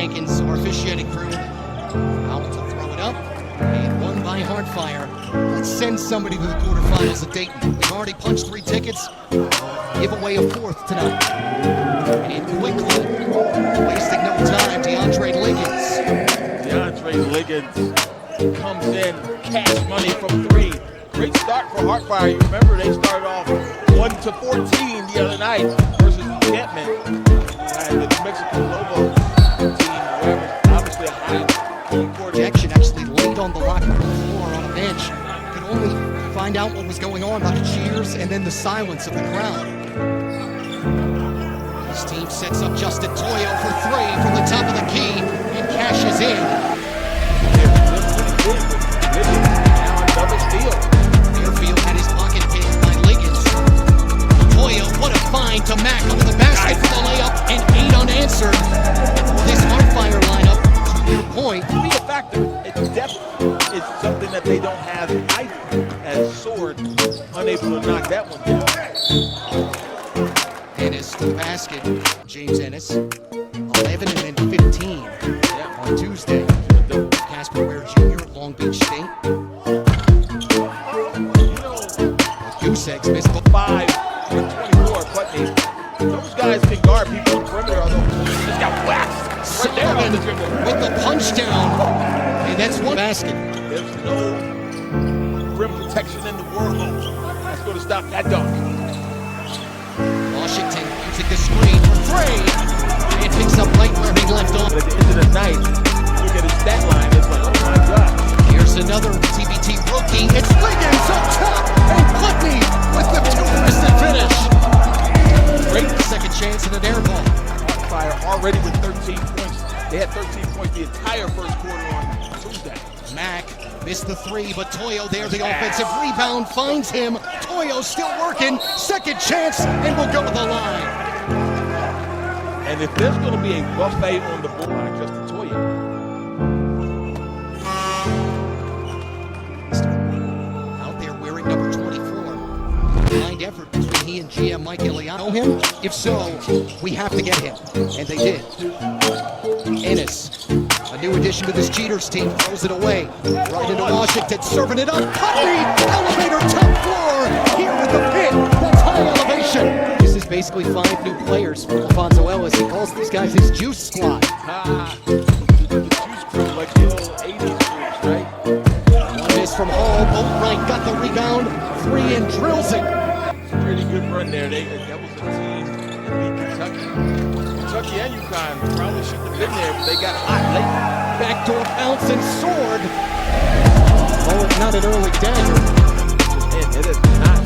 Jenkins, our officiating crew. Out to throw it up, and won by Heartfire. Let's send somebody to the quarterfinals at Dayton. We've already punched 3 tickets. Give away a 4th tonight. And quickly, wasting no time, DeAndre Liggins comes in, cash money from 3. Great start for Heartfire. You remember they started off 1-14 the other night versus Encampment. And the Mexican Lobo team, wherever, obviously a high court Jackson actually laid on the locker room floor on a bench. Could only find out what was going on by the cheers and then the silence of the crowd. His team sets up Justin Toyo for 3 from the top of the key and cashes in. Fairfield had his pocket picked by Liggins. Toyo, what a find to Mack under the basket for the layup and 8 unanswered. This Heartfire lineup, to your point, be a factor. It's depth is something that they don't have either. As Sword, unable to knock that one down. Ennis to the basket. James Ennis, 11 and then 15 on Tuesday. Casper Ware Jr. at Long Beach State. Goose Eggs missed the 5 and 24. Putney. Those guys can guard people on the perimeter. Just got waxed. Sullivan with the punch down. And that's one basket. There's no rim protection in the world that's going to stop that dunk. Washington using the screen for 3. And picks up right where he left off. But at the end of the night, look at his stat line. It's like, oh my God. Here's another TBT rookie. It's Liggins up top. And Putney with the 2-wristed finish. Great second chance in an air ball. Heartfire already with 13 points. They had 13 points the entire first quarter on Tuesday. Mack missed the 3, but Toyo there, the offensive rebound finds him. Toyo still working. Second chance, and will go to the line. And if there's going to be a buffet on the board, like Justin Toyo. Out there wearing number 24. Combined effort between he and GM Mike Iliano. Know him? If so, we have to get him. And they did. Ennis, a new addition to this Cheaters team, throws it away. Right into Washington, serving it up. Putney, elevator top floor. Here with the pin. That's high elevation. This is basically 5 new players for Alfonso Ellis. He calls these guys his juice squad. The juice crew, like the old 80s groups, right? One miss from Hall. Boatwright got the rebound. 3 and drills it. Pretty good run there. That was a team that beat Kentucky. Kentucky and UConn probably shouldn't have been there, but they got hot late. Backdoor bounce and Sword. Oh, not an early dagger. And it has not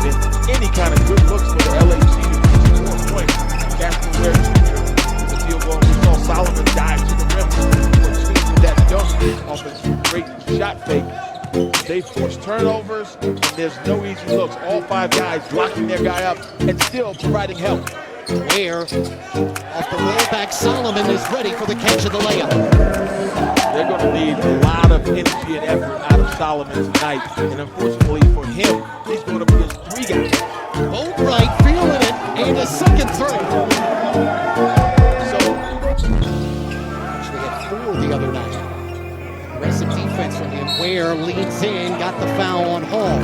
been any kind of good looks for the LA Cheaters. 4 points. Casper Ware Jr. with the field goal. We saw Solomon dive to the rim for 2 with that dunk off a great shot fake. They force turnovers, and there's no easy looks. All 5 guys blocking their guy up and still providing help. Ware, off the rollback, Solomon is ready for the catch of the layup. They're going to need a lot of energy and effort out of Solomon tonight, and unfortunately for him, he's going to be his 3 guys. Boatwright feeling it, and a second 3. So, actually had 4 the other night. Aggressive defense from him. Ware leans in, got the foul on Hall.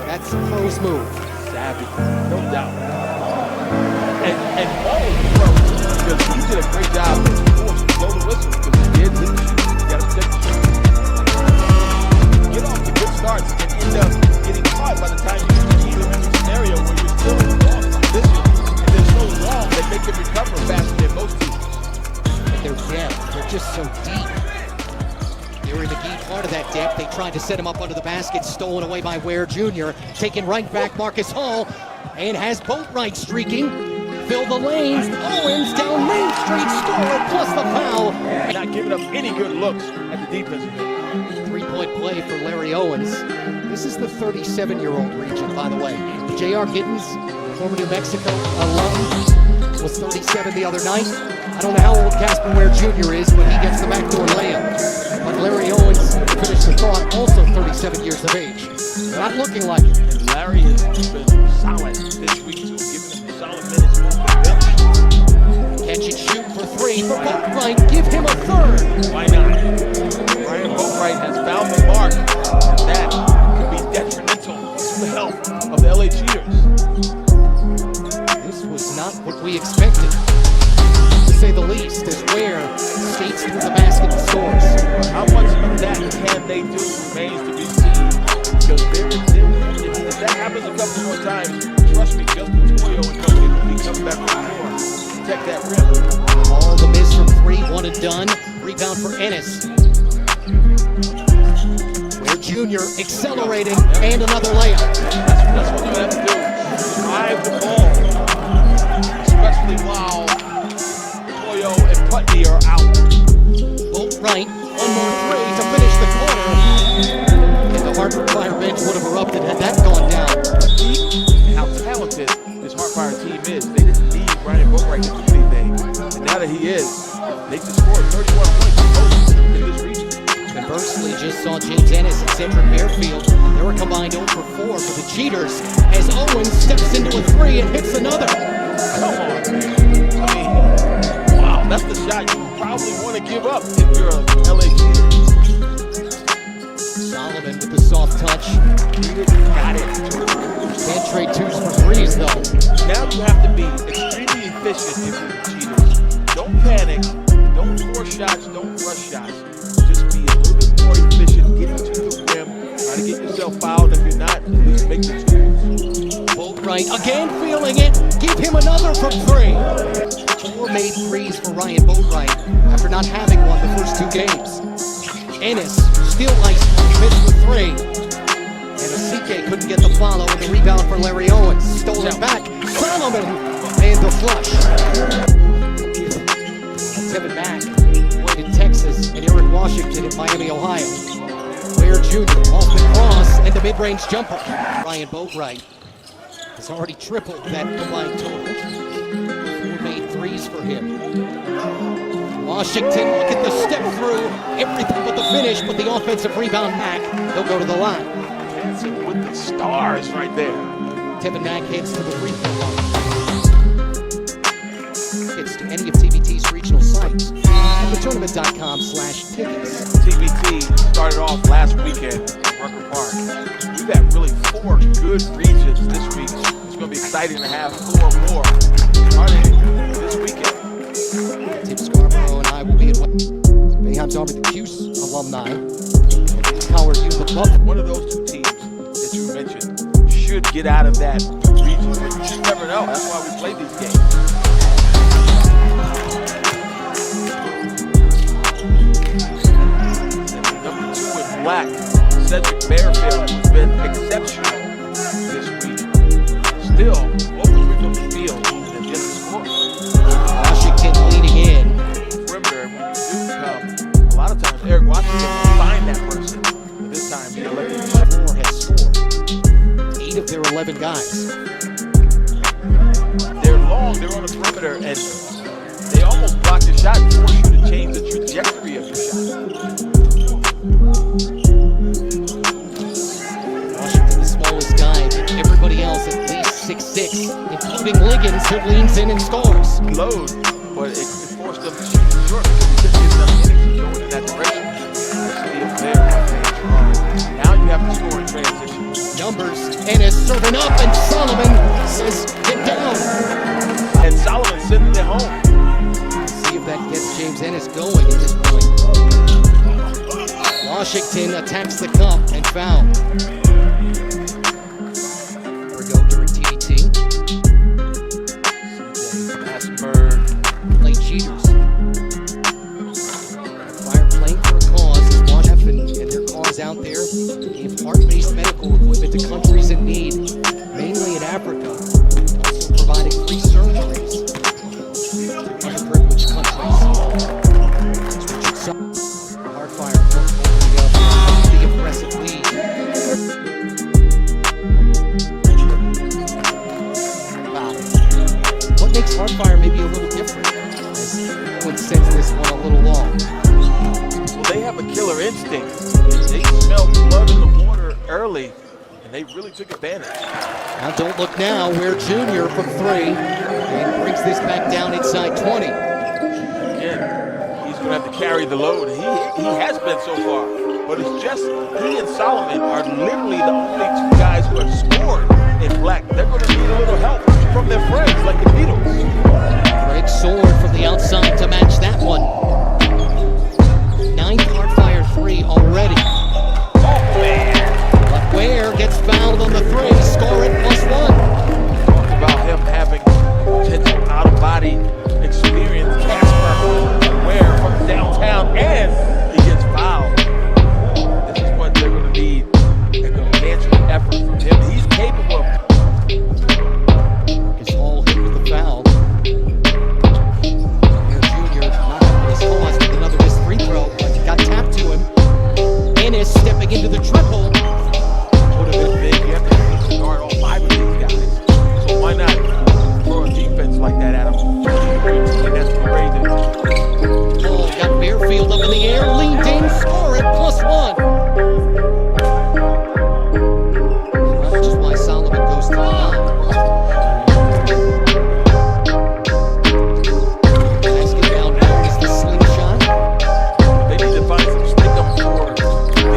That's the pros move. Savvy, no doubt. And Hall is pro because he did a great job of forcing to blow the whistle because he did hit the shoot. You got to take the shoot. Get off to good starts and end up getting caught by the time you get to the scenario where you're still in the wrong position and they're so long that they can recover faster than most teams. And their depth, they're just so deep. They were in the key part of that depth. They tried to set him up under the basket, stolen away by Ware Jr. Taken right back, Marcus Hall, and has Boatwright streaking. Fill the lanes, Owens down Main Street, score, plus the foul. Not giving up any good looks at the defensive end. 3-point play for Larry Owens. This is the 37-year-old region, by the way. J.R. Giddens, former New Mexico alum, was 37 the other night. I don't know how old Casper Ware Jr. is, but he gets the backdoor layup. But Larry Owens, finished the thought, also 37 years of age. Not looking like it. And Larry has been solid this week, too, giving him solid minutes off the bench. Catch and shoot for 3 for Boatwright. south of the LA Cheaters. This was not what we expected, to say the least, as Ware skates through the basket and scores. How much of that can they do remains to be seen. Because if that happens a couple more times, trust me, Justin Toyo and company will be coming back from the floor. Protect that rim. All the miss from three, one and done. Rebound for Ennis. Ware Jr. accelerating, and another layup. That's what you have to do. Drive the ball, especially while Toyo and Putney are out. Right, one more three to finish the quarter. And the Heartfire bench would have erupted had that gone down. How talented this Heartfire team is. They didn't need Ryan Boatwright to do anything. And now that he is, they just scored 31 points in this region. Conversely, just saw James Ennis and Cedric Bearfield. They were combined 0 for 4 for the Cheaters as Owens steps into a three and hits another. Come on, man. I mean, wow, that's the shot you probably want to give up if you're a LA Cheater. Solomon with the soft touch. Got it. Can't trade twos for threes, though. Now you have to be extremely efficient if you're the Cheaters. Don't panic. Don't force shots. Don't rush shots. Just be a little bit more efficient. Get to the rim. Try to get yourself fouled. If you're not, at least make the two. Boatwright again feeling it. Give him another from three. 4 made threes for Ryan Boatwright after not having one the first 2 games. Ennis still ice missed with 3. And Asike couldn't get the follow, and the rebound for Larry Owens. Stolen back. Solomon and the flush. Tevin Mack played in Texas, and Eric Washington in Miami, Ohio. Ware Jr. off the cross and the mid-range jumper. Ryan Boatwright has already tripled that combined total. 4 made threes for him. Washington, look at the step through. Everything but the finish, but the offensive rebound back. They'll go to the line. Dancing with the stars right there. Tevin Mack heads to the free throw line. Tickets to any of TBT's regional sites at thetournament.com/tickets. TBT started off last weekend in Rucker Park. We've had really 4 good regions this week. It's going to be exciting to have 4 more starting this weekend. Tim Scarborough and I will be at Bayham's Army the Cuse alumni. Howard Youth above. One of those 2 teams that you mentioned should get out of that region. But you just never know. That's why we play these games. And number 2 in black, Cedric Bearfield, who's been exceptional this week. Still, open from the field and then gets the score. Washington leading in. Perimeter, and when you do come, a lot of times Eric Washington will find that person. But this time he elected to shoot. 4 has scored. 8 of their 11 guys. They're long, they're on the perimeter, and they almost block the shot and force you to change the trajectory of your shot. Washington, the smallest guy, but everybody else at least 6'6", including Liggins, who leans in and scores. Load, but it forced them to shoot it short because they couldn't get enough energy going in that direction. Steal there, now you have to score in transition. Numbers, Ennis serving up, and Solomon says, get down. And Solomon sending it home. See if that gets James Ennis going at this point. Washington attacks the cup and foul. Here we go during TBT. Massenberg. Play Cheaters. Fire playing for a cause is Washington and their cause out there. Give heart-based medical equipment to countries in need, mainly in Africa. Also providing free surgeries to underprivileged countries. Heartfire opening up the impressive lead. Wow. What makes Heartfire maybe a little different? As Owen sends this one a little long. Well, they have a killer instinct. They smelled blood in the water early, and they really took advantage. Now don't look now, Ware Jr. from 3 and brings this back down inside 20. Again, he's going to have to carry the load. He has been so far. but it's just he and Solomon are literally the only two guys who have scored in black. They're going to need a little help from their friends like the Beatles. Greg Sword from the outside to match that one. 9th Heartfire 3 already. Oh, man. But Ware gets fouled on the 3, score it +1. Talk about him having potential out-of-body experience. Casper Ware from downtown, and he gets fouled. This is what they're going to need. They're going to answer the effort from him. He's capable of. Marcus Hall hit with the foul. Ware Jr. not up his cause with another missed free throw, but got tapped to him. Ennis stepping into the triple. Would have been big. You have to guard all 5 of these guys. So why not throw a defense like that at him? And that's what Ray did. Hall got Bearfield up in the air, leaned in, score it +1. That's just why Solomon goes to the line. Basket down known as the slingshot. They need to find some stick-up for the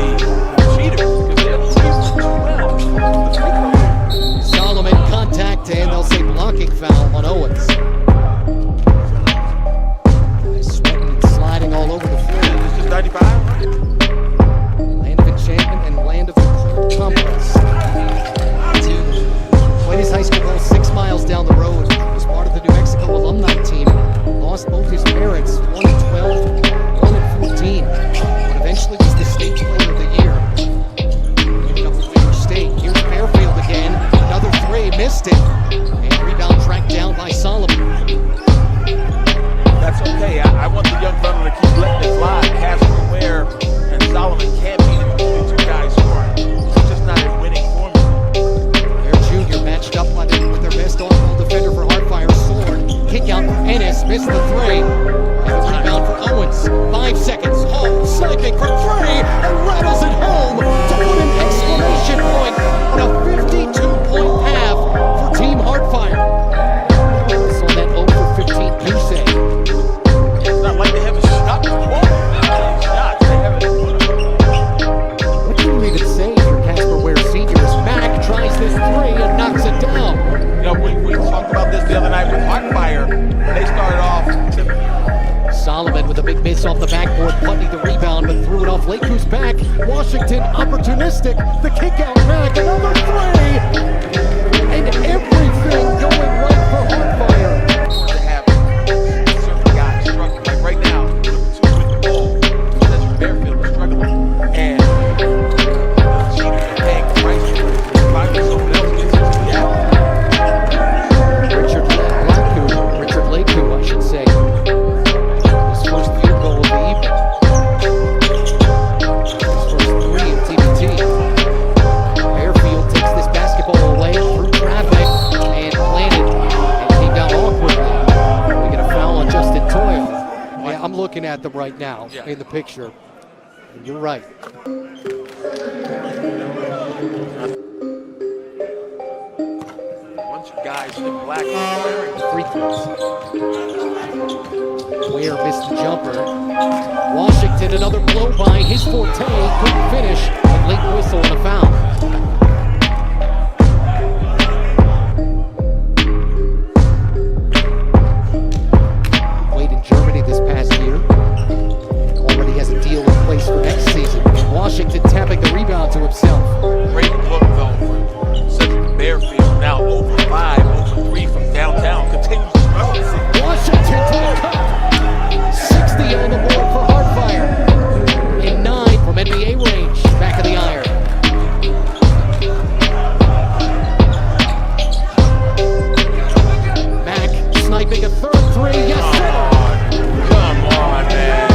cheaters because they're cheating too well. The free throw. Solomon contact, and they'll say blocking foul on Owens. Sweating and sliding all over the floor. This is 95. Land of enchantment and land of the compass. To played his high school ball 6 miles down the road. Was part of the New Mexico alumni team. Lost both his parents, 1 at 12, 1 at 14. But eventually was the state player of the year. Ended up with Weber State. Here's Bearfield again. Another 3, missed it. And rebound tracked down by Solomon. That's okay. I want the young brother to keep letting it fly. Casper Ware and Solomon can't be the only 2 guys scoring. It's just not a winning formula. Ware Jr. matched up with their best on-ball defender for Heartfire, Sword. Kick out for Ennis, missed the 3. And a rebound for Owens. 5 seconds. Hall sniping for 3 and rattles it home to put an exclamation point on a 52-point half for Team Heartfire. Saw that 0 for 15 Puse. It's not like they haven't shot before. Shots, they haven't. What can you even say if you're Casper Ware Sr. as Mack tries this 3 and knocks it down? You know, we talked about this the other night with Heartfire. They started off. Solomon with a big miss off the backboard, Putney the rebound, but threw it off Lakers back. Washington opportunistic, the kick out Mack, another 3! And everything going right for Heartfire. To have certain guys struggling. Like right now, number 2 with the ball. That's Bearfield is struggling. And the cheaters are paying the price for it. Finally, someone else gets into the act. Richard Laku, I should say. His first field goal of the evening. His first 3 in TBT. Bearfield takes this basketball away through traffic and planted and came down awkwardly. We get a foul on Justin Toyle. Yeah, I'm looking at them right now in the picture. And you're right. Bunch of guys in black wearing Free throws. Ware missed the jumper. Washington, another blow by his forte, couldn't finish, and late whistle and a foul. Played in Germany this past year. Already has a deal in place for next season. And Washington tapping the rebound to himself. great look though for Cedric Bearfield. Now over 5, over 3 from downtown. Continues to struggle. Washington to the cup. 60 on the board for Heartfire. And 9 from NBA range. Back of the iron. Mack sniping a third 3. Yes, sir. Come on, man.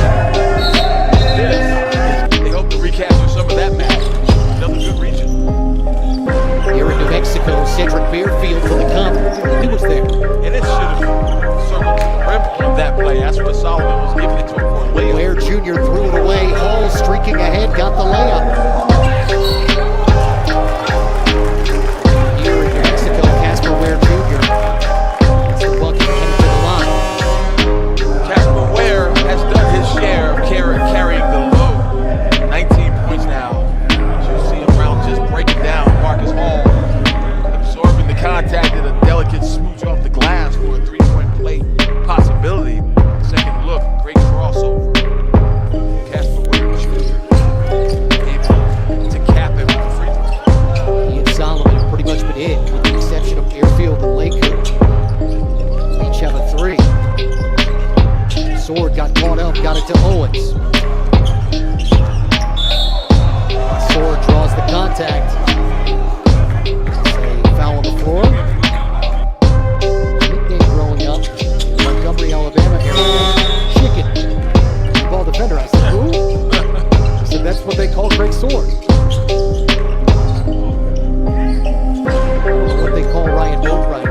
They hope to recapture some of that match. Another good region. Here in New Mexico, Cedric Bearfield for the cup. He was there. And it should have circled to the rim on that play. That's what Solomon was giving it to him for a layup. Ware Jr. threw it away. Hall streaking ahead, got the layup. Here in New Mexico, Casper Ware Jr. It's the bucket headed to the line. Casper Ware has done his share of carrying the load. 19 points. the exception of Airfield and Lakewood. Each have a 3. Sword got caught up, got it to Owens. Sword draws the contact. It's a foul on the floor. Nickname growing up, Montgomery, Alabama area, Chicken. Ball defender. I said, who? He said, that's what they call Greg Sword. What they call Ryan Boatwright.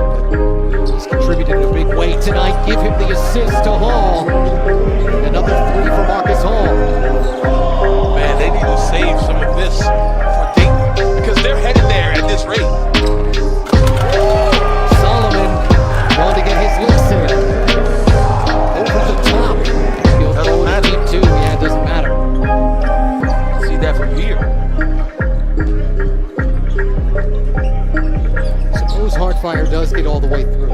He's contributed in a big way tonight. Give him the assist to Hall. And another 3 for Marcus Hall. Man, they need to save some of this for Dayton because they're headed there at this rate. Solomon going to get his licks in. Over the top. He'll throw it deep too. Yeah, it doesn't matter. See that from here. Suppose Heartfire does get all the way through.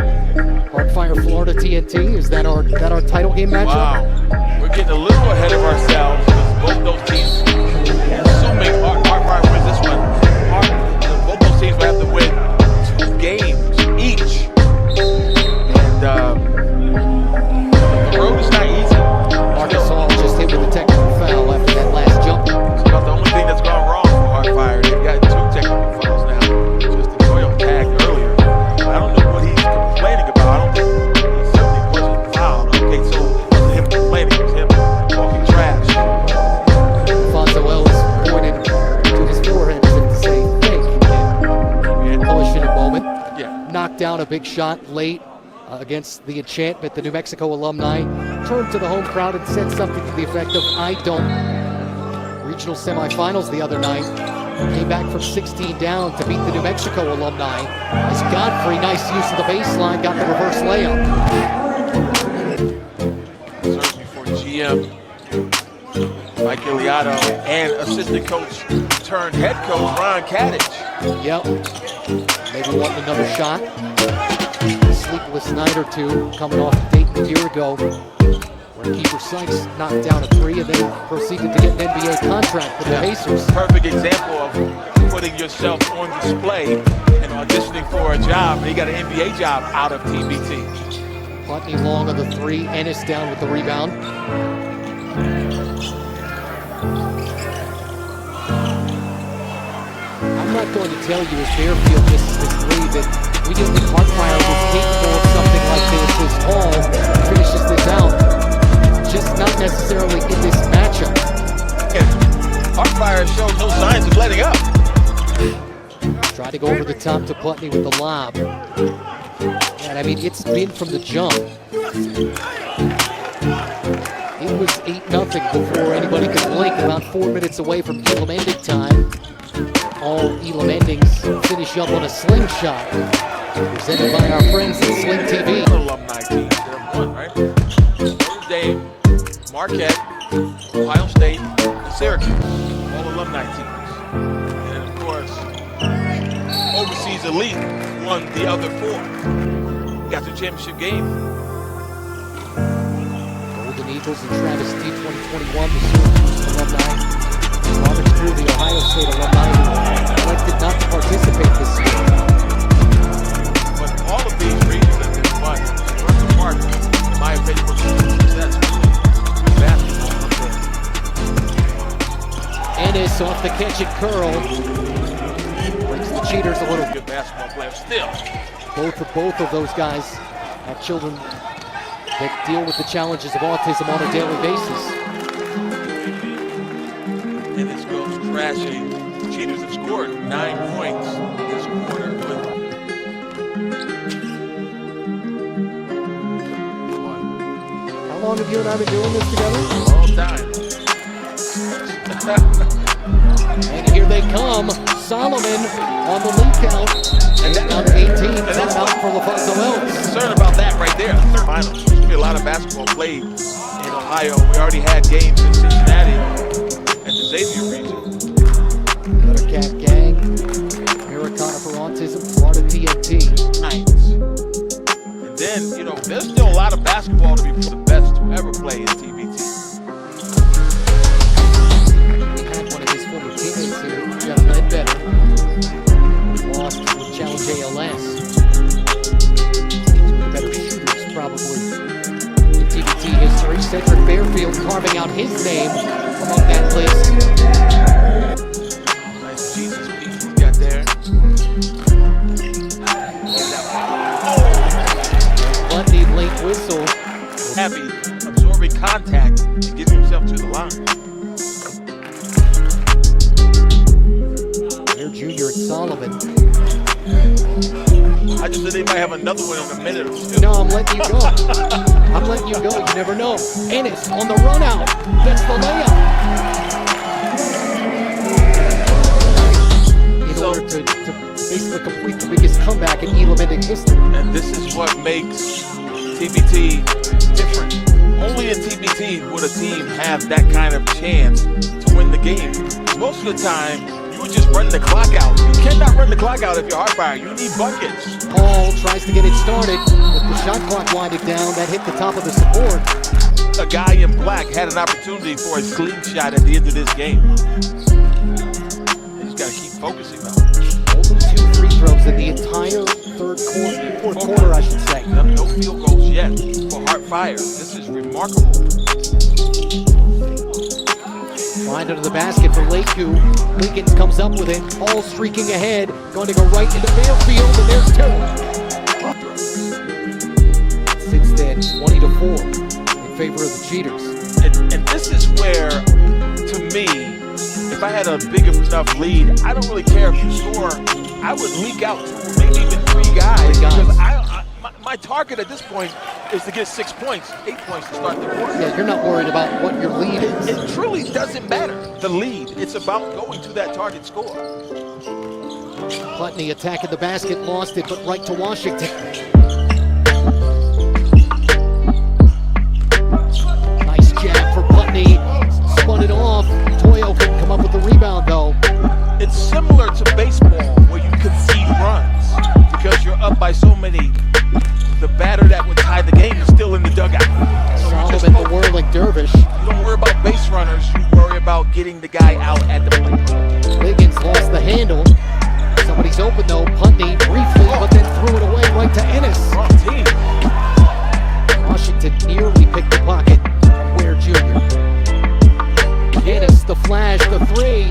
Heartfire Florida TNT, is that our title game matchup? Wow, we're getting a little ahead of ourselves because both those teams, assuming Heartfire wins this one, both those teams will have to win 2 games each. And the road is not easy. Marcus Hall just hit with a technical foul after that last jump. It's about the only thing that's gone wrong for Heartfire. They've got 2 technical fouls now. Just the Doyle tag earlier. I don't know what he's complaining about. I don't think he certainly wasn't fouled. Okay, so it wasn't him complaining. It was him talking trash. Fonzo Ellis pointed to his forehead as if to say, think. Polish in a moment. Yeah. Knocked down a big shot late against the Enchantment. The New Mexico alumni turned to the home crowd and said something to the effect of, I don't. Regional semifinals the other night. Came back from 16 down to beat the New Mexico alumni. As Godfrey, nice use of the baseline, got the reverse layup. Certainly for GM Mike Iliotto and assistant coach turned head coach Ron Kadich. Yep. Maybe wanting another shot. A sleepless night or two coming off the date a year ago where Keeper Sykes knocked down a 3 and then proceeded to get an NBA contract with the Pacers. Perfect example of putting yourself on display and auditioning for a job, and he got an NBA job out of TBT. Putney long on the 3, Ennis down with the rebound. I'm not going to tell you as Fairfield misses the 3 that we didn't think Heartfire was capable of something like this as Hall finishes this out. Just not necessarily in this matchup. Heartfire showed no signs of letting up. Try to go over the top to Putney with the lob. And I mean, it's been from the jump. It was 8-0 before anybody could blink. About 4 minutes away from Elam ending time. All Elam endings finish up on a slingshot. Presented by our friends at Sling TV. Alumni teams, they're 1, right? Notre Dame, Marquette, Ohio State, and Syracuse. All alumni teams. And of course, Overseas Elite won the other 4. Got the championship game. Golden Eagles and Travis D 2021, the Syracuse alumni. Robert Drew, the Ohio State alumni, who elected not to participate this year. But all of these regions have been fun. Runs apart, in my opinion, was a success. Basketball up there. Ennis off the catch and curl. Brings the cheaters a little. Good basketball player still. Both of those guys have children that deal with the challenges of autism on a daily basis. And this goes crashing. The Cheaters have scored 9 points this quarter. How long have you and I been doing this together? All time. And here they come. Solomon on the lookout. And down to 18. And that's out for LaFonso Ellis. Concerned about that right there. Finals. There's going to be a lot of basketball played in Ohio. We already had games in Cincinnati and the Xavier region. Another Cat Gang. Americana for Autism. Florida TNT. Nice. And then, there's still a lot of basketball to be the best to ever play in TBT. We had one of his former teammates here, Jeff Ledbetter. Lost with Challenge ALS. probably, in TBT history. Cedric Fairfield carving out his name among that list. Nice Jesus piece we got there. Bundy late whistle. Happy absorbing contact and getting himself to the line. Their junior at Sullivan. I just said they might have another one in a minute or two. No, I'm letting you go. I'm letting you go. You never know. Ennis on the run out. Gets the layup. In order to basically complete the biggest comeback in Elam Ending history. And this is what makes TBT different. Only in TBT would a team have that kind of chance to win the game. Most of the time, you would just run the clock out. You cannot run the clock out if you're Heartfire. You need buckets. Paul tries to get it started with the shot clock winding down. That hit the top of the support. A guy in black had an opportunity for a slingshot at the end of this game. You just got to keep focusing though. Only 2 free throws in the entire fourth quarter, I should say. No field goals yet for Heartfire. This is remarkable. Find under the basket for Lakeview. Wiggins comes up with it. All streaking ahead. Going to go right into Fairfield, and there's 2. Since then, 20-4 in favor of the Cheaters. And this is where, to me, if I had a big enough lead, I don't really care if you score. I would leak out to maybe even 3 guys. Because my target at this point is to get 6 points, 8 points to start the quarter. Yeah, you're not worried about what your lead is. It truly doesn't matter, the lead. It's about going to that target score. Putney attacking the basket, lost it, but right to Washington. Nice jab for Putney. Spun it off. Toyo couldn't come up with the rebound, though. It's similar to baseball where you concede runs because you're up by so many. The batter that would tie the game is still in the dugout. So Solomon, the whirling dervish. You don't worry about base runners. You worry about getting the guy out at the plate. Wiggins lost the handle. Somebody's open, though. Putney briefly, but then threw it away right to Ennis. Wrong team. Washington nearly picked the pocket of Ware Jr. Ennis, the flash, the 3.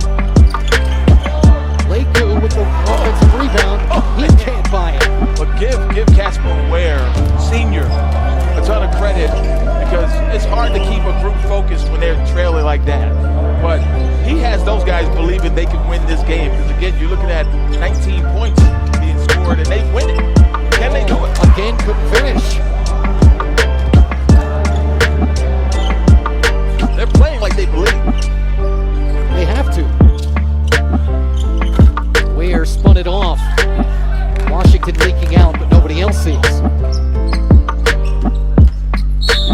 Lakeview with the offensive rebound. He can't buy it. But give Casper Ware, Sr., a ton of credit because it's hard to keep a group focused when they're trailing like that. But he has those guys believing they can win this game because, again, you're looking at 19 points being scored and they win it. Can they do it? Again, couldn't finish. They're playing like they believe. They have to. Ware spun it off. Washington leaking out, but nobody else sees.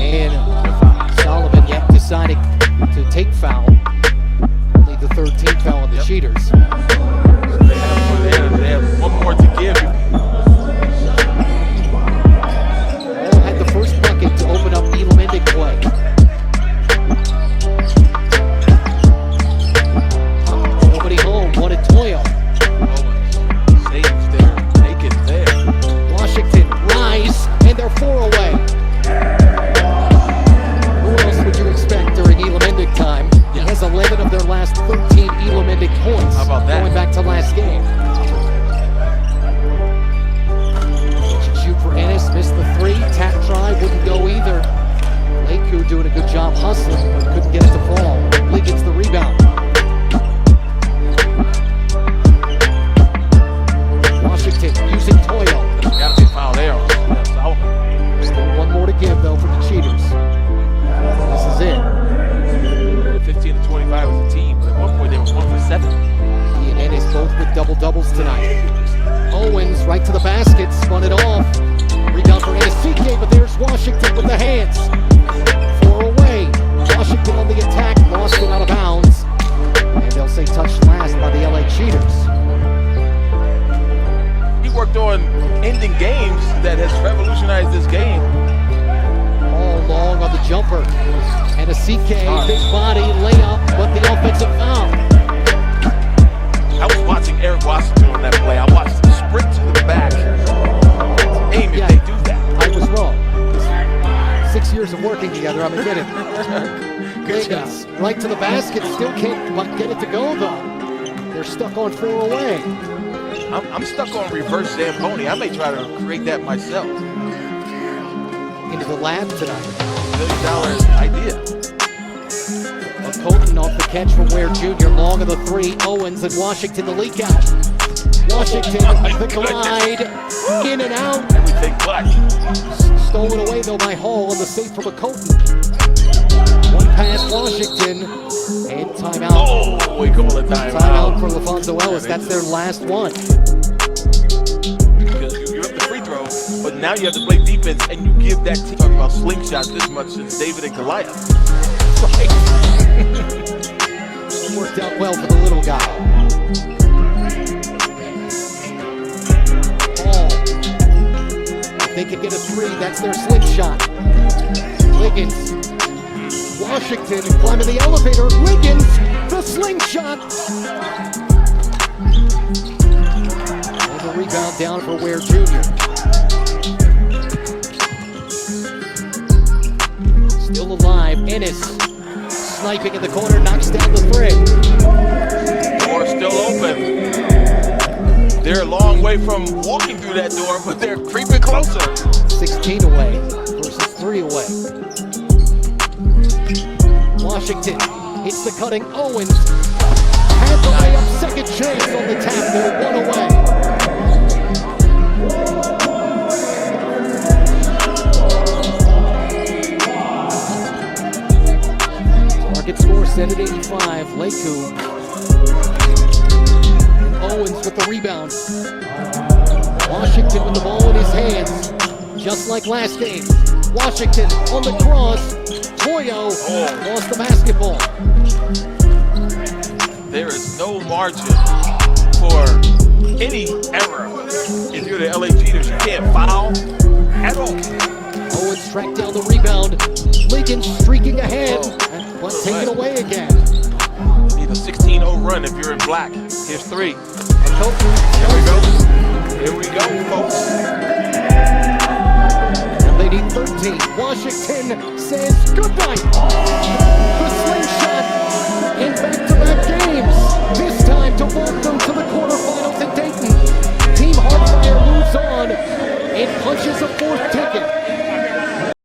And Solomon yet deciding to take foul. Only the 13th foul on the Cheaters. They have one more to give. All had the first bucket to open up Elam Ending play. Nobody home, wanted Toyo. Washington rise, and they're 4 away. Who else would you expect during Elam Ending time? He has 11 of their last 13 Elam Ending points. How about that? Going back to last game. Should shoot for Ennis, missed the 3. Tap try, wouldn't go either. Lakeview doing a good job hustling, but couldn't get it to fall. Lee gets the rebound. Washington using Toyo. Got to be foul there. Still one more to give, though, for the Cheaters. This is it. 15 to 25 as a team, but at one point they were 1 for 7. He and Ennis both with double-doubles tonight. Owens right to the basket, spun it off. Rebound for Ennis CK, but there's Washington with the hands. 4 away. Washington on the attack, lost it out of bounds. And they'll say touched last by the LA Cheaters. Worked on ending games that has revolutionized this game. All long on the jumper. And a CK, big body, layup, but the offensive foul. I was watching Eric Washington on that play. I watched him sprint to the back. Aim if they do that. I was wrong. brother, I'm admitting. Wiggins, right to the basket, still can't get it to go, though. They're stuck on 4 away. I'm stuck on reverse Zamboni. I may try to create that myself. Into the lab tonight. $1 million idea. Colton off the catch from Ware Jr. Long of the 3. Owens and Washington the leak out. Washington, the glide, in and out. Everything but. Stolen away though by Hall on the save from a Colton. One pass Washington, and timeout. Oh, we call it timeout. Timeout for LaFonso Ellis. That's their last one. Because you give up the free throw, but now you have to play defense, and you give that team. Talking about slingshots this much since David and Goliath. Right. Worked out well for the little guy. Hall. If they can get a 3, that's their slingshot. Wiggins. Washington climbing the elevator. Wiggins, the slingshot. And the rebound down for Ware Jr. Still alive. Ennis sniping in the corner, knocks down the 3. Door still open. They're a long way from walking through that door, but they're creeping closer. 16 away versus 3 away. Washington hits the cutting. Owens has the layup. Second chance on the tap. They're 1 away. Target score set at 85. Leku. And Owens with the rebound. Washington with the ball in his hands. Just like last game. Washington on the cross. Toyo lost the basketball. There is no margin for any error. If you're the LA Cheaters, you can't foul at all. Owens tracked down the rebound. Lincoln streaking ahead, but taken away again. Need a 16-0 run if you're in black. Here's 3. Here we go. Here we go, folks. They need 13. Washington says goodnight. The slingshot and back to the